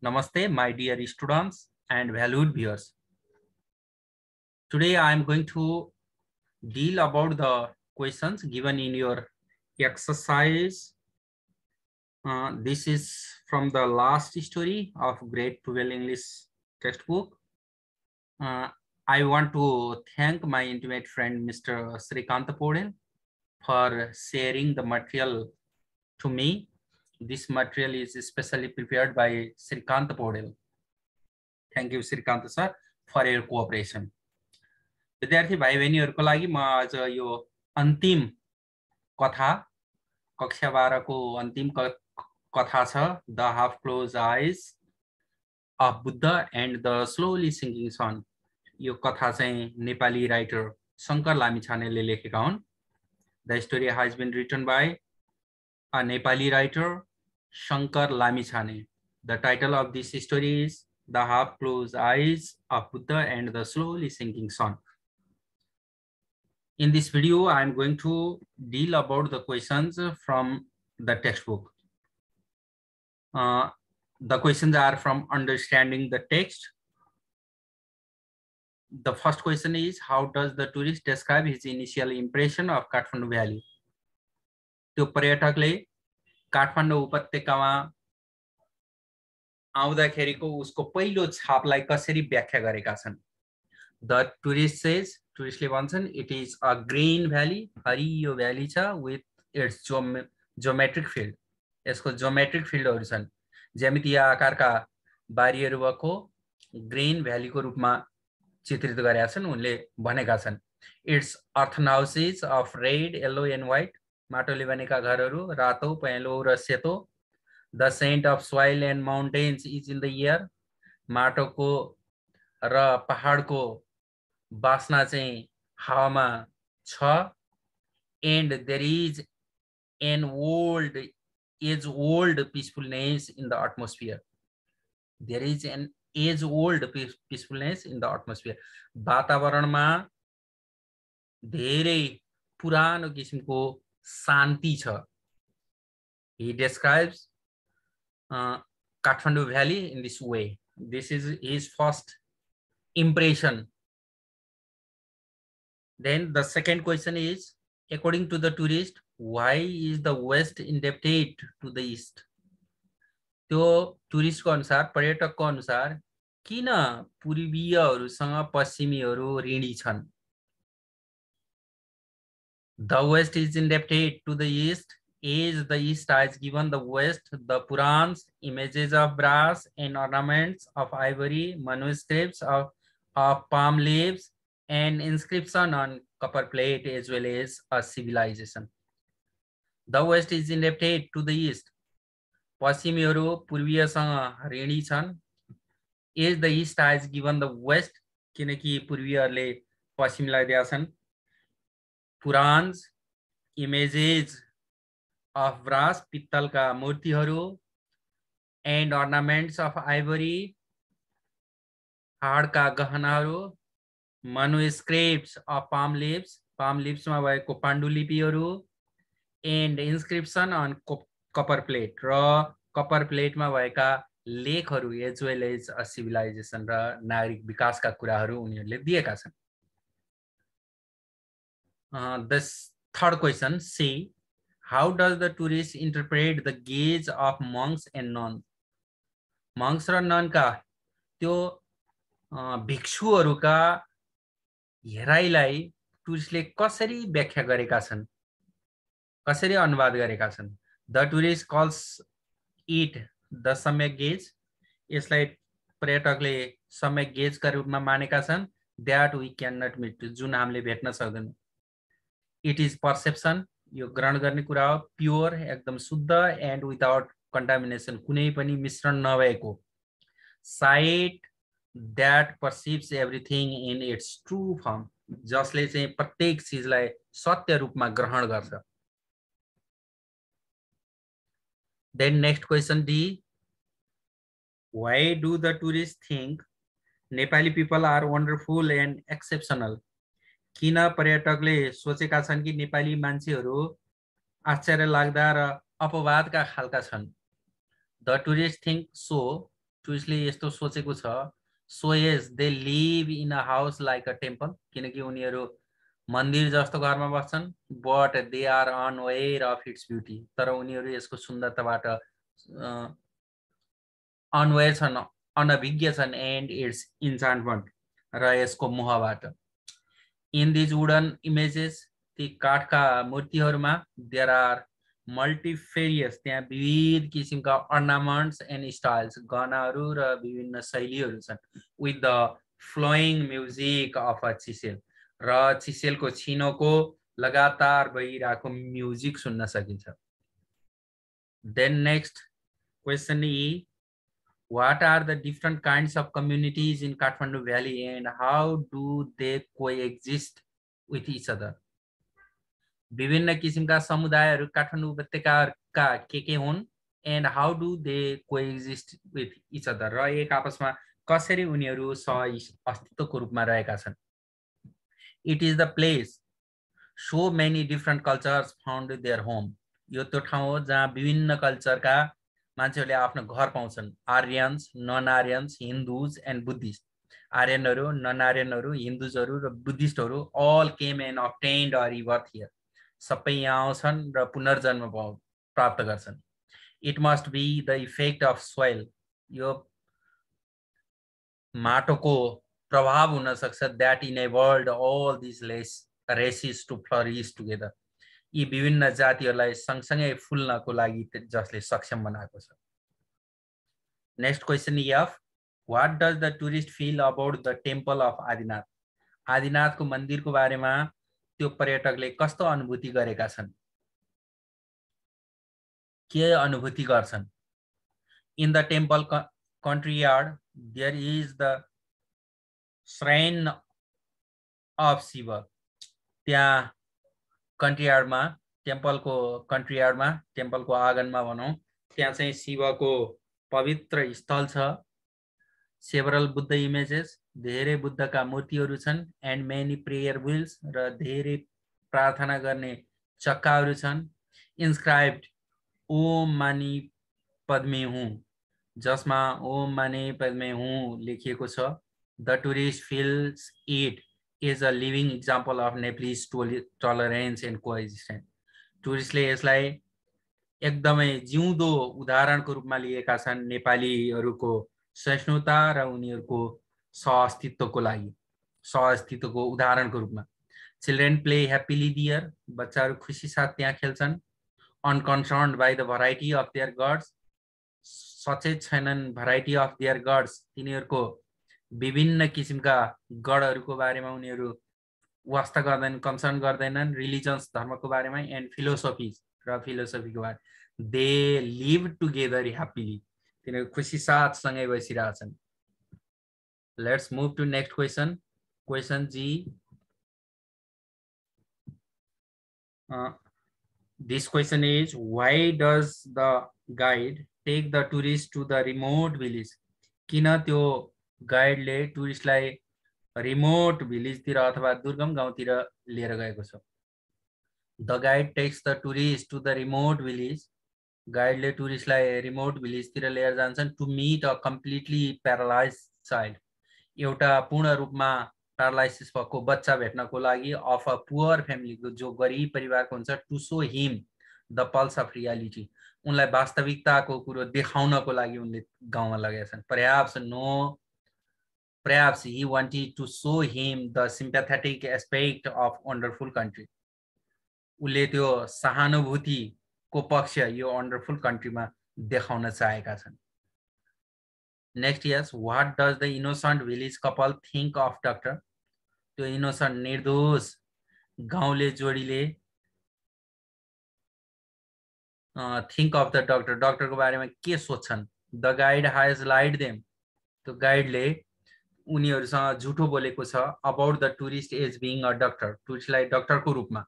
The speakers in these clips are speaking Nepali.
Namaste, my dear students and valued viewers. Today I am going to deal about the questions given in your exercise. This is from the last story of grade 12 English textbook. I want to thank my intimate friend Mr. Srikant Podel for sharing the material to me. This material is specially prepared by Srikant Podel. Thank you, Srikant sir, for your cooperation. विद्यार्थी भाइ बहिनीहरुको लागि म आज यो अन्तिम कथा कक्षा 12 को अन्तिम कथा छ the half close eyes of Buddha and the slowly sinking sun. यो कथा चाहिँ नेपाली राइटर शंकर लामिछानेले लेखेका हुन्। The story has been written by a Nepali writer Shankar Lamichhane. The title of this story is the half close eyes of Buddha and the slowly sinking sun. In this video, I am going to deal about the questions from the textbook. The questions are from understanding the text. The first question is, how does the tourist describe his initial impression of Kathmandu Valley? त्यो पर्यटकले काठमाडौँ उपत्यकामा आउँदाखेरिको उसको पहिलो छापलाई कसरी व्याख्या गरेका छन्? The tourist says, टुरिस्टले भन्छन्, it is a green valley, हरियो भ्याली छ with its geometric field. यसको geometric fieldहरु छन्, ज्यामितीय आकारका बारीहरु भएको ग्रीन भ्यालीको रूपमा चित्रित गरेका छन् उनले भनेका छन्। Its earthen houses of red, yellow and white, माटोले बनेका घरहरु रातो, पहेँलो र सेतो। The scent of soil and mountains is in the air, माटोको र पहाडको बासना चाहिँ हावामा छ। And there is an age-old peacefulness in the atmosphere. There is an age-old peacefulness in the atmosphere. वातावरणमा धेरै पुरानो किसिमको शान्ति छ। He describes Kathmandu Valley in this way. This is his first impression. Then the second question is, according to the tourist, why is the West indebted to the East? त्यो टुरिस्ट को अनुसार, पर्यटक को अनुसार किन पूर्वीयहरुसँग पश्चिमीहरु ऋणी छन्? The West is indebted to the East as the East has given the West the Purans, images of brass and ornaments of ivory, manuscripts of palm leaves, and inscription on copper plate, as well as a civilization. The West is indebted to the East. पश्चिमीहरु पूर्वीयसँग ऋणी छन्। As the East has given the West, किनकि पूर्वीयहरुले पश्चिमलाई दिएका छन्। Purans, images of brass, पित्तलका मूर्तिहरु, and ornaments of ivory, हाडका गहनाहरु, manuscripts of palm leaves मा भएको पाण्डुलिपिहरु, and inscription on copper plate र copper plate मा भएका लेखहरु, as well as a civilization र नागरिक विकासका कुराहरु उनीहरुले दिएका छन्। This third question, C, how does the tourist interpret the gaze of monks and nuns? Monks र nun का त्यो भिक्षुहरुका हेराइलाई टुरिस्टले कसरी व्याख्या गरेका छन्, कसरी अनुवाद गरेका छन्? The tourist calls it the सम्यक गेज। यसलाई पर्यटकले सम्यक गेजका रूपमा मानेका छन्। That we cannot meet, जुन हामीले भेट्न सक्दैनौं। It is perception, यो ग्रहण गर्ने कुरा हो। Pure, एकदम शुद्ध, and without contamination, कुनै पनि मिश्रण नभएको। Sight that perceives everything in its true form, जसले चाहिँ प्रत्येक चीजलाई सत्य रूपमा ग्रहण गर्छ। Then next question, D, why do the tourists think Nepali people are wonderful and exceptional? किन पर्यटकले सोचेका छन् कि नेपाली मान्छेहरु आश्चर्य लाग्दा र अपवादका खालका छन्? The tourists think so टुरिस्टले यस्तो सोचेको छ, so yes they live in a house like a temple, किनकि उनीहरू मन्दिर जस्तो घरमा बस्छन्, but they are unaware of its beauty, तर उनीहरू यसको सुन्दरताबाट अनअवेयर छन्, अनभिज्ञ छन्, एन्ड इट्स इन्चान्टमेन्ट, र यसको मोहबाट। इन दिज वुडन इमेजेस, ती काठका मूर्तिहरूमा, देयर आर मल्टिफेरियस, त्यहाँ विविध किसिमका अर्नामेन्ट्स एन्ड स्टाइल्स, गहनाहरू र विभिन्न शैलीहरू छन्, with the flowing music of a chisel, र चिसेलको छिनोको लगातार बगिरहेको म्युजिक सुन्न सकिन्छ। Then next question E, what are the different kinds of communities in Kathmandu Valley and how do they coexist with each other? विभिन्न किसिमका समुदायहरू काठमाडौँ उपत्यकाका के हुन्, and how do they coexist with each other, र एक आपसमा कसरी उनीहरू सह अस्तित्वको रूपमा रहेका छन्। It is the place so many different cultures found their home, यो त्यो ठाउँ हो जहाँ विभिन्न कल्चरका मान्छेहरूले आफ्नो घर पाउँछन्। Aryans, non Aryans, Hindus and Buddhist, आर्यनहरू, नन आर्यनहरू, हिन्दूजहरू र बुद्धिस्टहरू all came and obtained a rebirth here, सबै यहाँ आउँछन् र पुनर्जन्म प्राप्त गर्छन्। It must be the effect of soil, यो माटोको प्रभाव हुन सक्छ, that enabled all these races to flourish together, यी विभिन्न जातिहरूलाई सँगसँगै फुल्नको लागि जसले सक्षम बनाएको छ। Next question F, what does the tourist feel about the temple of Adinath, आदिनाथको मन्दिरको बारेमा त्यो पर्यटकले कस्तो अनुभूति गरेका छन्, के अनुभूति गर्छन्। In the temple country yard there is the shrine of Shiva, त्यहाँ कन्ट्री यार्डमा, टेम्पलको आँगनमा भनौँ, त्यहाँ चाहिँ शिवको पवित्र स्थल छ। सेभरल बुद्ध इमेजेस, धेरै बुद्धका मूर्तिहरू छन्, एन्ड मेनी प्रेयर व्हील्स, र धेरै प्रार्थना गर्ने चक्काहरू छन्। इन्स्क्राइब्ड ओम मानी पद्मे हुँ, जसमा ओम मानी पद्मे हुँ लेखिएको छ। The tourist feels it is a living example of Nepalese tolerance and coexistence, टुरिस्टले यसलाई एकदमै जिउँदो उदाहरणको रूपमा लिएका छन्, नेपालीहरूको सहिष्णुता र उनीहरूको सहअस्तित्वको उदाहरणको रूपमा। चिल्ड्रेन प्ले ह्याप्पिली दियर, बच्चाहरू खुसी साथ त्यहाँ खेल्छन्। Unconcerned by the variety of their gods, सचेत छैनन् भराइटी अफ देयर गड्स, तिनीहरूको विभिन्न किसिमका गडहरूको बारेमा उनीहरू वास्ता गर्दैनन्, कन्सर्न गर्दैनन्। रिलिजन्स, धर्मको बारेमा, एन्ड फिलोसफिज, र फिलोसफीको बारे, दे लिभ टुगेदर ह्याप्पिली, तिनीहरू खुसी साथ सँगै बसिरहेछन्। Let's move to next question, question G. This question is, why does the guide take the tourist to the remote village, किन त्यो गाइडले टुरिस्टलाई रिमोट भिलेजतिर अथवा दुर्गम गाउँतिर लिएर गएको छ। The guide takes the tourist to the remote village, गाइडले टुरिस्टलाई रिमोट भिलेजतिर लिएर जान्छन्। To meet a completely paralyse child, एउटा पूर्ण रूपमा प्यारालाइसिस भएको बच्चा भेट्नको लागि। अफ अ पुअर फ्यामिलीको, जो गरिब परिवारको हुन्छ। To show him the pulse of reality, उनलाई वास्तविकताको कुरो देखाउनको लागि उनले गाउँमा लगेका छन्। Perhaps he wanted to show him the sympathetic aspect of wonderful country, उले त्यो सहानुभूतिको पक्ष यो वन्डरफुल कन्ट्रीमा देखाउन चाहेका छन्। Next yes, what does the innocent village couple think of doctor, त्यो इनोसेन्ट निर्दोष गाउँले जोडीले थिंक अफ द डक्टर, डक्टरको बारेमा के सोच्छन्। The guide has lied them, त्यो गाइडले उनीहरूसँग झुटो बोलेको छ। About the tourist as being a doctor, टुरिस्टलाई डक्टरको रूपमा।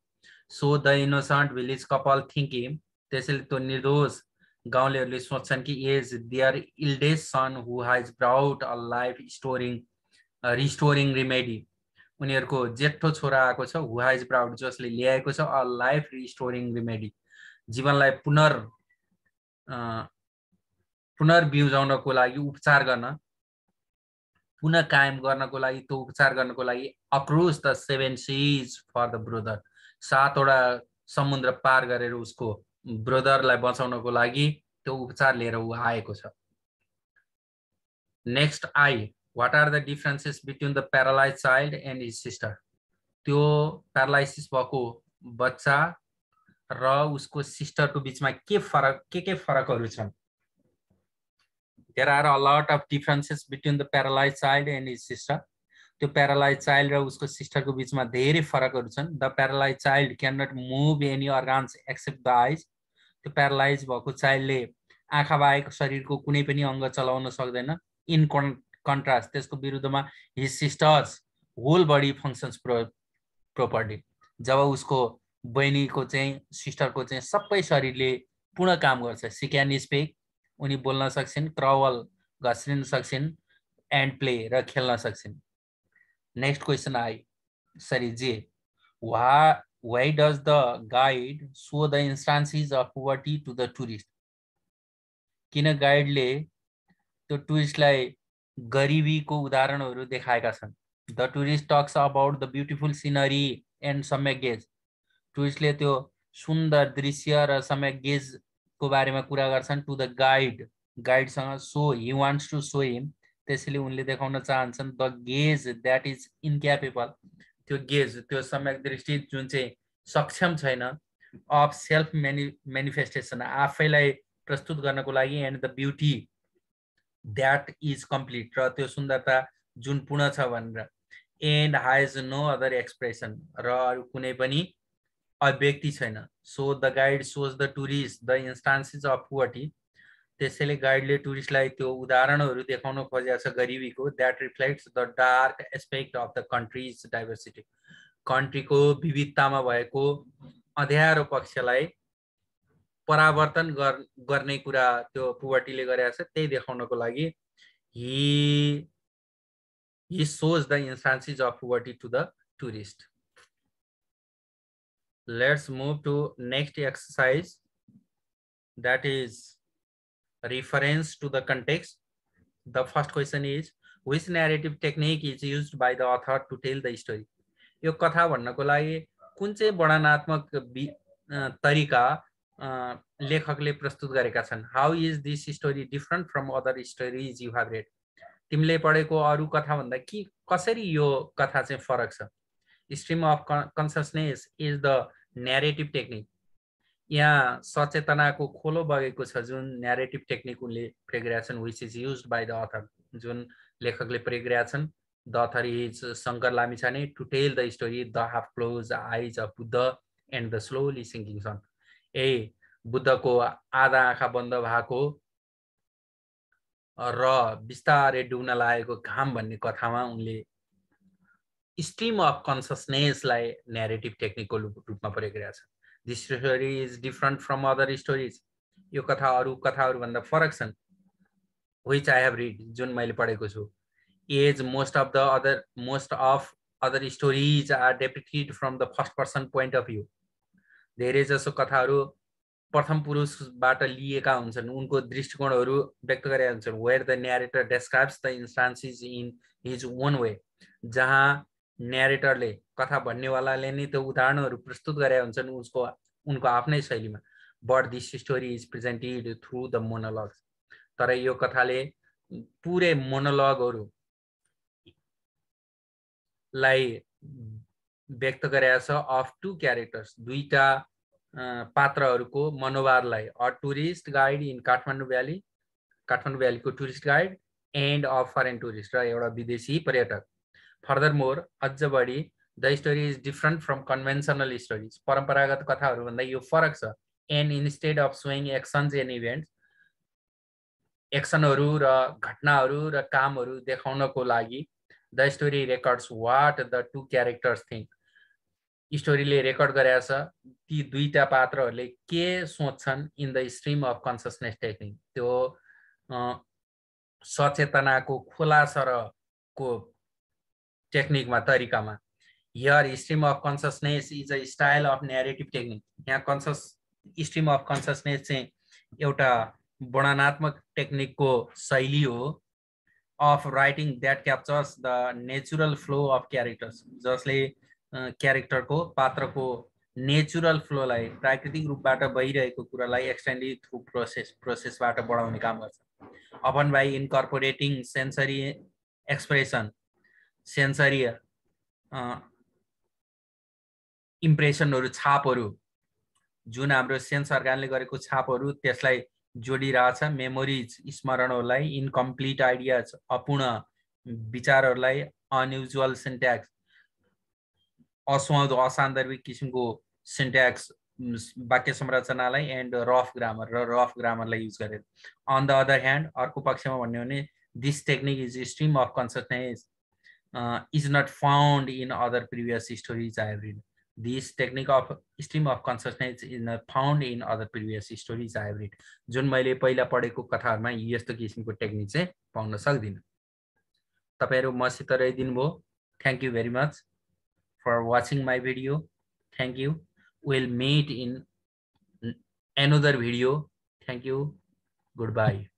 So the innocent village couple think him, त्यसैले त्यो निर्दोष गाउँलेहरूले सोच्छन् कि as their eldest son who has brought a life restoring remedy, उनीहरूको जेठो छोरा आएको छ। हु हैज ब्राउट, जसले ल्याएको छ अ लाइफ रिस्टोरिङ रेमेडी, जीवनलाई पुनर्बिउजाउनको लागि उपचार गर्न, पुनः कायम गर्नको लागि, त्यो उपचार गर्नको लागि across the 7 seas for the brother, 7 वटा समुद्र पार गरेर उसको ब्रदरलाई बचाउनको लागि त्यो उपचार लिएर उ आएको छ। Next I, what are the differences between the paralyse child and his sister? त्यो प्यारालाइसिस भएको बच्चा र उसको सिस्टरको बीचमा के फरकहरु छन्? There are a lot of differences between the paralyzed child and his sister. त्यो प्यारालाइज चाइल्ड र उसको सिस्टरको बीचमा धेरै फरकहरु छन्। The paralyse child can not move any organs except the eyes. त्यो प्यारालाइज भएको चाइल्डले आँखा बाहेक शरीरको कुनै पनि अङ्ग चलाउन सक्दैन। इन कन्ट्रास्ट त्यसको विरुद्धमा his sisters whole body functions properly, जब उसको बहिनीको चाहिँ सिस्टरको चाहिँ सबै शरीरले पूर्ण काम गर्छ। सी क्यान स्पीक, उनी बोल्न सक्छिन्, क्रवल घस्रिन सक्छिन्, एन्ड प्ले र खेल्न सक्छिन्। नेक्स्ट क्वेसन जे, why does the guide show the instances of poverty to the tourist? किन गाइडले त्यो टुरिस्टलाई गरिबीको उदाहरणहरू देखाएका छन्? The tourist talks about the beautiful scenery and सम्यक गेज। टुरिस्टले त्यो सुन्दर दृश्य र सम्यक गेजको बारेमा कुरा गर्छन् टु द गाइडसँग। So he wants to show him, त्यसैले उनले देखाउन चाहन्छन् द गेज द्याट इज इनक्यापेबल, त्यो गेज, त्यो सम्यक दृष्टि जुन चाहिँ सक्षम छैन, अफ सेल्फ मेनिफेस्टेसन, आफैलाई प्रस्तुत गर्नको लागि, and the beauty that is complete, र त्यो सुन्दरता जुन पूर्ण छ भनेर, and has no other expression, र अरु कुनै पनि अभिव्यक्ति छैन। So the guide shows the tourist the instances of poverty, त्यसैले गाइडले टुरिस्टलाई त्यो उदाहरणहरू देखाउन खोजेको छ गरिबीको, that reflects the dark aspect of the country's diversity, कन्ट्रीको विविधतामा भएको अँध्यारो पक्षलाई परावर्तन गर्ने कुरा त्यो पोवर्टीले गरेको छ, त्यही देखाउनको लागि he shows the instances of poverty to the tourist. Let's move to next exercise, that is reference to the context. The first question is, which narrative technique is used by the author to tell the story? यो कथा भन्नको लागि कुन चाहिँ वर्णनात्मक तरिका लेखकले प्रस्तुत गरेका छन्? How is this story different from other stories you have read? तिमीले पढेको अरु कथा भन्दा कि कसरी यो कथा चाहिँ फरक छ? Stream of consciousness is the narrative technique. यहाँ सचेतनाको खोलो बगेको छ जुन न्यारेटिभ टेक्निक उनले प्रयोग गरेका छन्, which is used by the author, जुन लेखकले प्रयोग गरेका छन्। The author is Shankar Lamichhane, to tell the story the half close eyes of Buddha and the slowly sinking sun. बुद्धको आधा आँखा बन्द भएको र बिस्तारै डुब्न लागेको घाम भन्ने कथामा उनले स्ट्रीम अफ कन्सियसनेसलाई न्यारेटिभ टेक्निकको रूपमा प्रयोग गरेका छन्। This story is different from other stories, यो कथा अरु कथाहरु भन्दा फरक छन्। व्हिच आई हैव रीड, जुन मैले पढेको छु। As most of other stories are depicted from the first person point of view. धेरै जसो कथाहरु प्रथम पुरुषबाट लिएका हुन्छन्, उनको दृष्टिकोणहरू व्यक्त गरेका हुन्छन्। Where the narrator describes the instances in his own way, जहाँ न्यारेटरले, कथा भन्नेवालाले नै त्यो उदाहरणहरू प्रस्तुत गरेका हुन्छन् उनको आफ्नै शैलीमा। But this story is presented through the monologues, तर यो कथाले पुरै मोनोलगहरूलाई व्यक्त गरेका छ अफ टु क्यारेक्टर्स, दुईटा पात्रहरूको मनोभावलाई। A tourist guide in Kathmandu भ्यालीको tourist guide and a foreign tourist, र एउटा विदेशी पर्यटक। फर्दरमोर, अझ बढी, the story is different from conventional stories, परम्परागत कथाहरू भन्दा यो फरक छ। And instead of showing actions and events, एक्सनहरू र घटनाहरू र कामहरू देखाउनको लागि the story records what the two characters think, स्टोरीले रेकर्ड गरेको छ ती दुईटा पात्रहरूले के सोच्छन् in the stream of consciousness technique, त्यो सचेतनाको खोलासरको टेक्निकमा, तरिकामा। Here stream of consciousness is a style of narrative technique. यहाँ स्ट्रीम अफ कन्सियसनेस चाहिँ एउटा वर्णनात्मक टेक्निकको शैली हो of writing that captures the natural flow of characters, जसले क्यारेक्टरको पात्रको नेचुरल फ्लोलाई प्राकृतिक रूपबाट भइरहेको कुरालाई एक्सटेन्डेड थ्रु प्रोसेसबाट बढाउने काम गर्छ। Upon by incorporating sensory expression, sensory इम्प्रेसनहरू, छापहरू, जुन हाम्रो सेन्स अर्गानले गरेको छापहरू त्यसलाई जोडिरहेछ, मेमोरिज स्मरणहरूलाई, इनकम्प्लिट आइडियाज अपूर्ण विचारहरूलाई, अनयुजुअल सिन्ट्याक्स असुहाउँदो असान्दर्भिक किसिमको सिन्ट्याक्स वाक्य संरचनालाई एन्ड रफ ग्रामर र रफ ग्रामरलाई युज गरेर। अन द अदर ह्यान्ड अर्को पक्षमा भन्यो भने this technique is stream of कन्ससियसनेस is not found in other previous stories I have read. This technique of stream of consciousness is not found in other previous stories I have read. जुन मैले पहिला पढेको कथाहरुमा यस्तो किसिमको टेक्निक चाहिँ पाउन सक्दिन। तपाईहरु मसित रहिदिनु भो। Thank you very much for watching my video. Thank you. We'll meet in another video. Thank you. Goodbye.